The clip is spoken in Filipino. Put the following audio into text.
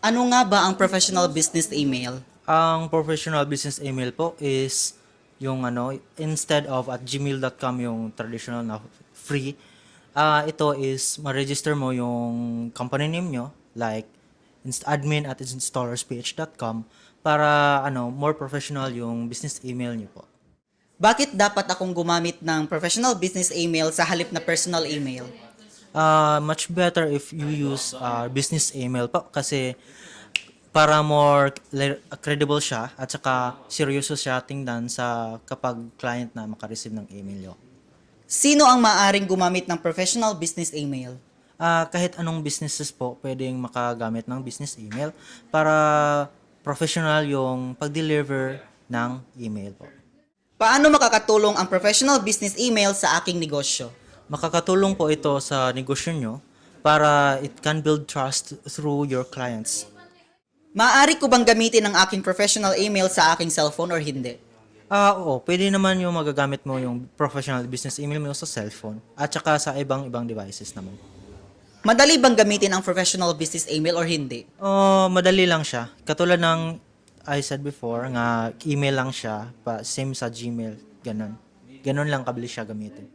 Ano nga ba ang professional business email? Ang professional business email po is yung instead of at gmail.com yung traditional na free, ito is ma-register mo yung company name nyo, like admin at installersph.com para more professional yung business email nyo po. Bakit dapat akong gumamit ng professional business email sa halip na personal email? Much better if you use business email po kasi para more credible siya at saka seryoso siya tingnan sa kapag client na makareceive ng email nyo. Sino ang maaring gumamit ng professional business email? Kahit anong businesses po pwedeng makagamit ng business email para professional yung pag-deliver ng email po. Paano makakatulong ang professional business email sa aking negosyo? Makakatulong po ito sa negosyo nyo para it can build trust through your clients. Maaari ko bang gamitin ang aking professional email sa aking cellphone or hindi? Oo, pwede naman yung magagamit mo yung professional business email mo sa cellphone at saka sa ibang devices naman. Madali bang gamitin ang professional business email or hindi? Madali lang siya. Katulad ng I said before, nga email lang siya, same sa Gmail, ganun. Ganun lang kabilis siya gamitin.